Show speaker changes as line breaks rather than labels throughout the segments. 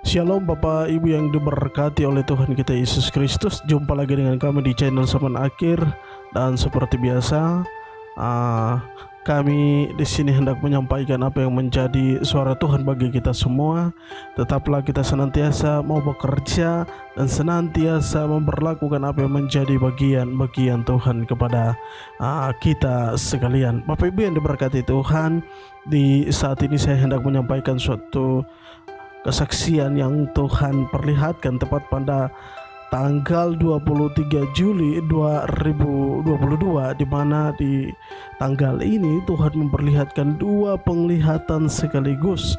Shalom Bapak Ibu yang diberkati oleh Tuhan kita Yesus Kristus. Jumpa lagi dengan kami di channel Zaman Akhir. Dan seperti biasa, kami di sini hendak menyampaikan apa yang menjadi suara Tuhan bagi kita semua. Tetaplah kita senantiasa mau bekerja dan senantiasa memperlakukan apa yang menjadi bagian-bagian Tuhan kepada kita sekalian. Bapak Ibu yang diberkati Tuhan, di saat ini saya hendak menyampaikan suatu kesaksian yang Tuhan perlihatkan tepat pada tanggal 23 Juli 2022, di mana di tanggal ini Tuhan memperlihatkan dua penglihatan sekaligus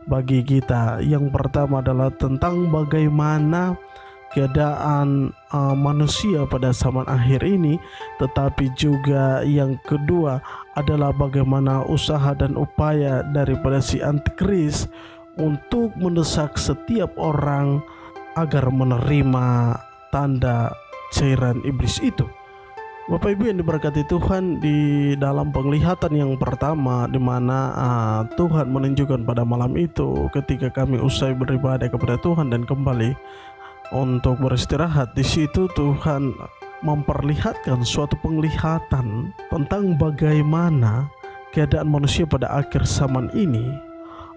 bagi kita. Yang pertama adalah tentang bagaimana keadaan manusia pada zaman akhir ini, tetapi juga yang kedua adalah bagaimana usaha dan upaya daripada si antikris untuk mendesak setiap orang agar menerima tanda cairan iblis itu. Bapak Ibu yang diberkati Tuhan, di dalam penglihatan yang pertama, di mana Tuhan menunjukkan pada malam itu ketika kami usai beribadah kepada Tuhan dan kembali untuk beristirahat, di situ Tuhan memperlihatkan suatu penglihatan tentang bagaimana keadaan manusia pada akhir zaman ini,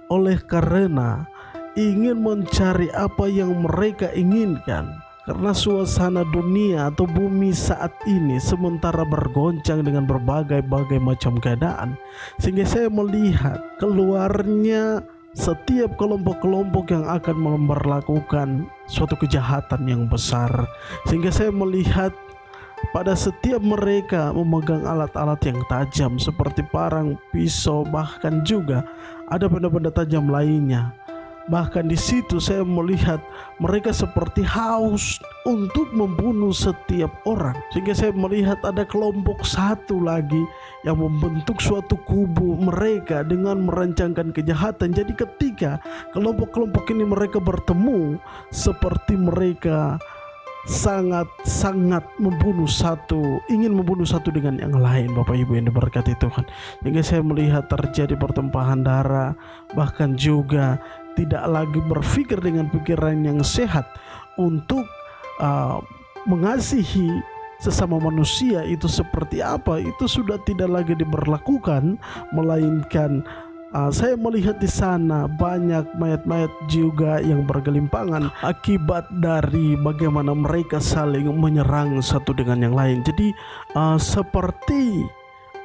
oleh karena ingin mencari apa yang mereka inginkan. Karena suasana dunia atau bumi saat ini sementara bergoncang dengan berbagai macam keadaan, sehingga saya melihat keluarnya setiap kelompok-kelompok yang akan memperlakukan suatu kejahatan yang besar. Sehingga saya melihat pada setiap mereka memegang alat-alat yang tajam seperti parang, pisau, bahkan juga ada benda-benda tajam lainnya. Bahkan di situ saya melihat mereka seperti haus untuk membunuh setiap orang. Sehingga saya melihat ada kelompok satu lagi yang membentuk suatu kubu mereka dengan merancangkan kejahatan. Jadi ketika kelompok-kelompok ini mereka bertemu, seperti mereka sangat ingin membunuh satu dengan yang lain. Bapak Ibu yang diberkati Tuhan, hingga saya melihat terjadi pertumpahan darah, bahkan juga tidak lagi berpikir dengan pikiran yang sehat untuk mengasihi sesama manusia itu seperti apa, itu sudah tidak lagi diberlakukan, melainkan saya melihat di sana banyak mayat-mayat juga yang bergelimpangan akibat dari bagaimana mereka saling menyerang satu dengan yang lain. Jadi seperti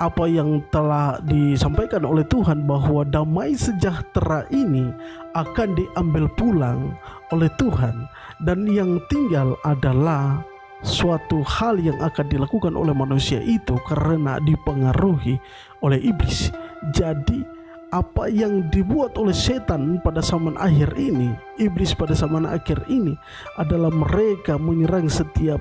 apa yang telah disampaikan oleh Tuhan, bahwa damai sejahtera ini akan diambil pulang oleh Tuhan, dan yang tinggal adalah suatu hal yang akan dilakukan oleh manusia itu karena dipengaruhi oleh iblis. Jadi apa yang dibuat oleh setan pada zaman akhir ini, iblis pada zaman akhir ini, adalah mereka menyerang setiap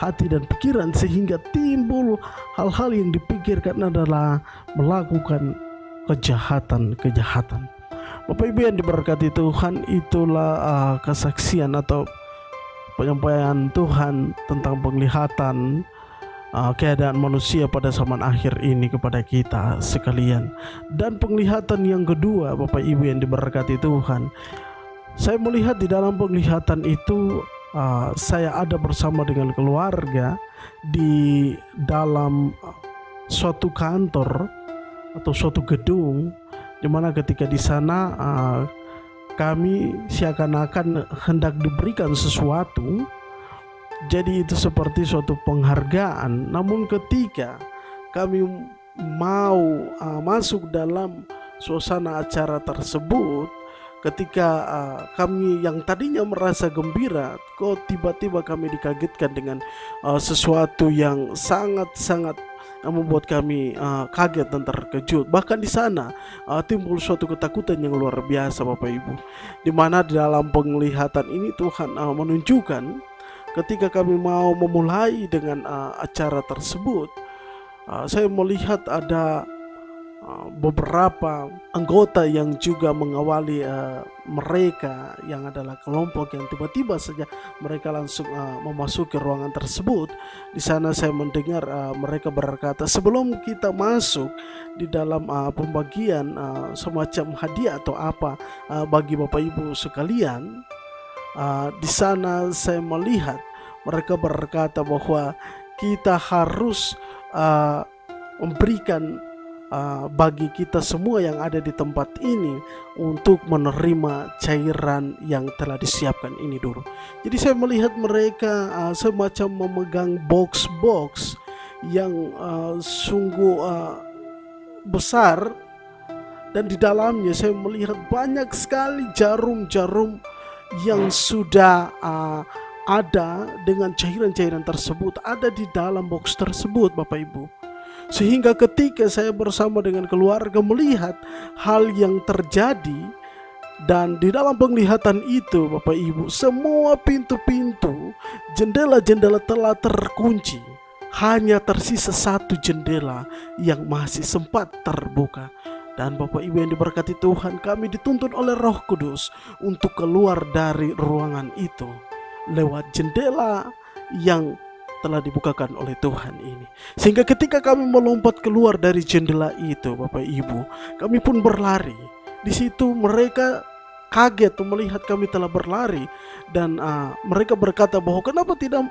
hati dan pikiran, sehingga timbul hal-hal yang dipikirkan adalah melakukan kejahatan-kejahatan. Bapak Ibu yang diberkati Tuhan, itulah kesaksian atau penyampaian Tuhan tentang penglihatan keadaan manusia pada zaman akhir ini kepada kita sekalian. Dan penglihatan yang kedua, Bapak Ibu yang diberkati Tuhan, saya melihat di dalam penglihatan itu saya ada bersama dengan keluarga di dalam suatu kantor atau suatu gedung, di mana ketika di sana kami seakan-akan hendak diberikan sesuatu. Jadi itu seperti suatu penghargaan. Namun ketika kami mau masuk dalam suasana acara tersebut, ketika kami yang tadinya merasa gembira, kok tiba-tiba kami dikagetkan dengan sesuatu yang sangat-sangat membuat kami kaget dan terkejut. Bahkan di sana timbul suatu ketakutan yang luar biasa, Bapak Ibu, di mana di dalam penglihatan ini Tuhan menunjukkan ketika kami mau memulai dengan acara tersebut, saya melihat ada beberapa anggota yang juga mengawali mereka, yang adalah kelompok yang tiba-tiba saja mereka langsung memasuki ruangan tersebut. Di sana saya mendengar mereka berkata, sebelum kita masuk di dalam pembagian semacam hadiah atau apa bagi Bapak Ibu sekalian, Di sana saya melihat mereka berkata bahwa kita harus memberikan bagi kita semua yang ada di tempat ini untuk menerima cairan yang telah disiapkan ini dulu. Jadi saya melihat mereka semacam memegang box-box yang sungguh besar, dan di dalamnya saya melihat banyak sekali jarum-jarum yang sudah ada dengan cairan-cairan tersebut ada di dalam box tersebut, Bapak Ibu. Sehingga ketika saya bersama dengan keluarga melihat hal yang terjadi, dan di dalam penglihatan itu Bapak Ibu, semua pintu-pintu, jendela-jendela telah terkunci. Hanya tersisa satu jendela yang masih sempat terbuka. Dan Bapak Ibu yang diberkati Tuhan, kami dituntun oleh Roh Kudus untuk keluar dari ruangan itu lewat jendela yang telah dibukakan oleh Tuhan ini. Sehingga ketika kami melompat keluar dari jendela itu, Bapak Ibu, kami pun berlari. Di situ mereka kaget melihat kami telah berlari, dan mereka berkata bahwa kenapa tidak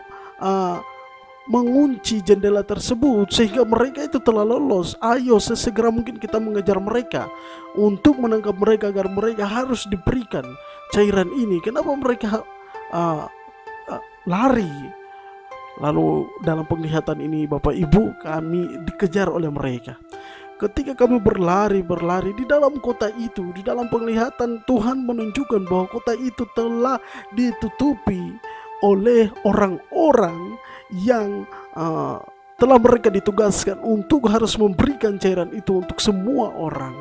mengunci jendela tersebut sehingga mereka itu telah lolos. Ayo sesegera mungkin kita mengejar mereka untuk menangkap mereka agar mereka harus diberikan cairan ini. Kenapa mereka lari? Lalu dalam penglihatan ini Bapak Ibu, kami dikejar oleh mereka. Ketika kami berlari di dalam kota itu, di dalam penglihatan Tuhan menunjukkan bahwa kota itu telah ditutupi oleh orang-orang yang telah mereka ditugaskan untuk harus memberikan cairan itu untuk semua orang.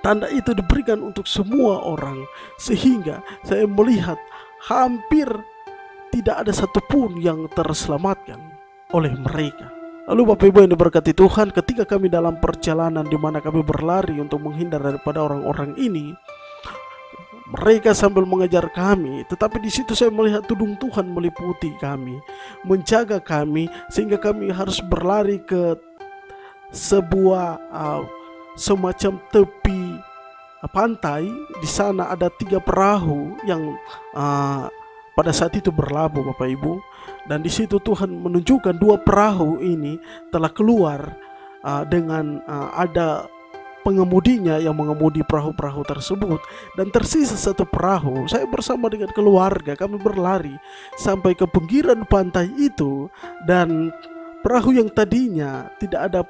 Tanda itu diberikan untuk semua orang, sehingga saya melihat hampir tidak ada satupun yang terselamatkan oleh mereka. Lalu Bapak Ibu yang diberkati Tuhan, ketika kami dalam perjalanan di mana kami berlari untuk menghindar daripada orang-orang ini, mereka sambil mengejar kami, tetapi di situ saya melihat tudung Tuhan meliputi kami, menjaga kami, sehingga kami harus berlari ke sebuah semacam tepi pantai. Di sana ada 3 perahu yang pada saat itu berlabuh, Bapak Ibu. Dan di situ Tuhan menunjukkan 2 perahu ini telah keluar dengan ada pengemudinya yang mengemudi perahu-perahu tersebut, dan tersisa 1 perahu. Saya bersama dengan keluarga kami berlari sampai ke pinggiran pantai itu, dan perahu yang tadinya tidak ada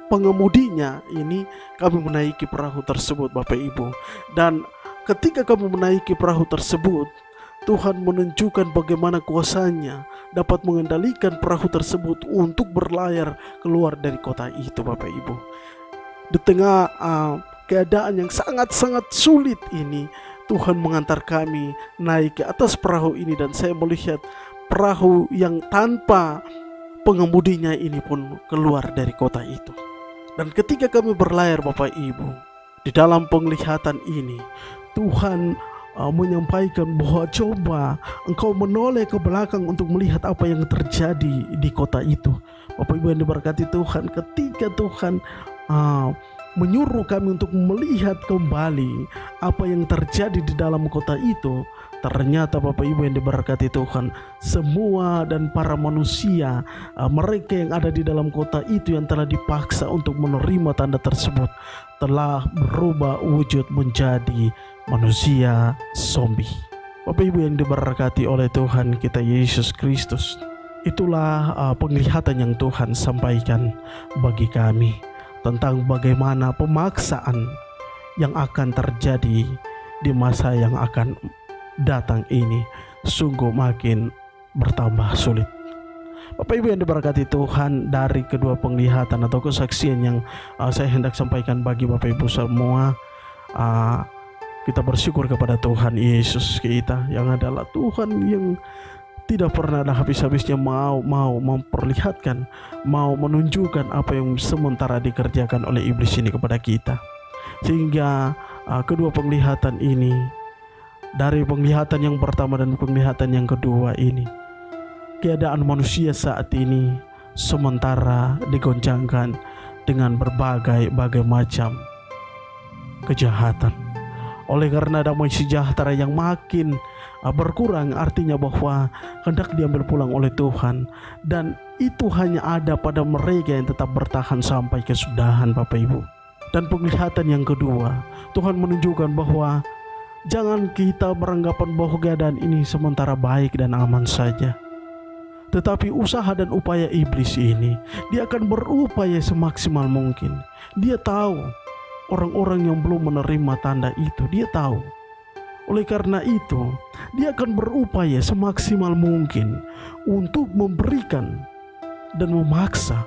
pengemudinya ini kami menaiki perahu tersebut, Bapak Ibu. Dan ketika kami menaiki perahu tersebut, Tuhan menunjukkan bagaimana kuasanya dapat mengendalikan perahu tersebut untuk berlayar keluar dari kota itu, Bapak Ibu. Di tengah keadaan yang sangat-sangat sulit ini, Tuhan mengantar kami naik ke atas perahu ini, dan saya melihat perahu yang tanpa pengemudinya ini pun keluar dari kota itu. Dan ketika kami berlayar, Bapak Ibu, di dalam penglihatan ini Tuhan menyampaikan bahwa coba engkau menoleh ke belakang untuk melihat apa yang terjadi di kota itu. Bapak Ibu yang diberkati Tuhan, ketika Tuhan menyuruh kami untuk melihat kembali apa yang terjadi di dalam kota itu, ternyata Bapak Ibu yang diberkati Tuhan, semua dan para manusia, mereka yang ada di dalam kota itu yang telah dipaksa untuk menerima tanda tersebut, telah berubah wujud menjadi manusia zombie. Bapak Ibu yang diberkati oleh Tuhan kita Yesus Kristus, itulah penglihatan yang Tuhan sampaikan bagi kami tentang bagaimana pemaksaan yang akan terjadi di masa yang akan datang ini sungguh makin bertambah sulit. Bapak Ibu yang diberkati Tuhan, dari kedua penglihatan atau kesaksian yang saya hendak sampaikan bagi Bapak Ibu semua, kita bersyukur kepada Tuhan Yesus kita yang adalah Tuhan yang tidak pernah ada habis-habisnya mau memperlihatkan, mau menunjukkan apa yang sementara dikerjakan oleh iblis ini kepada kita. Sehingga kedua penglihatan ini, dari penglihatan yang pertama dan penglihatan yang kedua ini, keadaan manusia saat ini sementara digoncangkan dengan berbagai macam kejahatan. Oleh karena damai sejahtera yang makin berkurang, artinya bahwa hendak diambil pulang oleh Tuhan, dan itu hanya ada pada mereka yang tetap bertahan sampai kesudahan, Bapak Ibu. Dan penglihatan yang kedua, Tuhan menunjukkan bahwa jangan kita beranggapan bahwa keadaan ini sementara baik dan aman saja. Tetapi usaha dan upaya iblis ini, dia akan berupaya semaksimal mungkin. Dia tahu orang-orang yang belum menerima tanda itu, dia tahu. Oleh karena itu, dia akan berupaya semaksimal mungkin untuk memberikan dan memaksa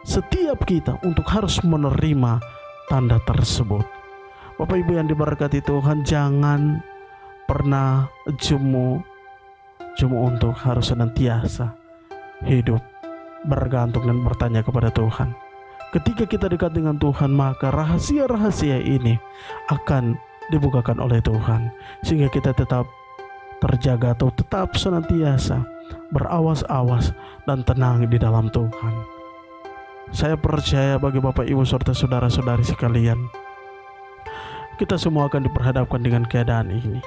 setiap kita untuk harus menerima tanda tersebut. Bapak Ibu yang diberkati Tuhan, jangan pernah jemu untuk harus senantiasa hidup bergantung dan bertanya kepada Tuhan. Ketika kita dekat dengan Tuhan, maka rahasia-rahasia ini akan dibukakan oleh Tuhan, sehingga kita tetap terjaga atau tetap senantiasa berawas-awas dan tenang di dalam Tuhan. Saya percaya bagi Bapak Ibu serta saudara-saudari sekalian, kita semua akan diperhadapkan dengan keadaan ini.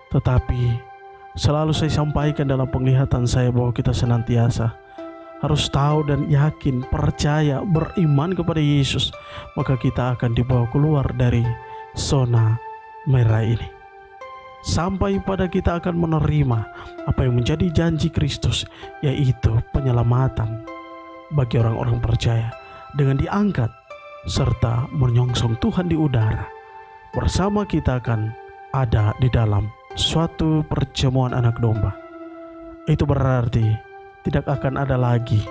Tetapi selalu saya sampaikan dalam penglihatan saya bahwa kita senantiasa harus tahu dan yakin, percaya, beriman kepada Yesus, maka kita akan dibawa keluar dari zona merah ini, sampai pada kita akan menerima apa yang menjadi janji Kristus, yaitu penyelamatan bagi orang-orang percaya dengan diangkat serta menyongsong Tuhan di udara. Bersama kita akan ada di dalam suatu perjamuan anak domba. Itu berarti tidak akan ada lagi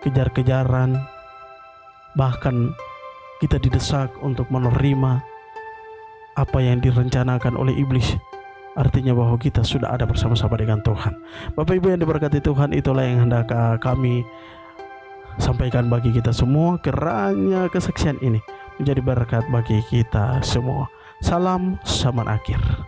kejar-kejaran, bahkan kita didesak untuk menerima apa yang direncanakan oleh iblis. Artinya bahwa kita sudah ada bersama-sama dengan Tuhan. Bapak Ibu yang diberkati Tuhan, itulah yang hendak kami sampaikan bagi kita semua. Kiranya kesaksian ini menjadi berkat bagi kita semua. Salam zaman akhir.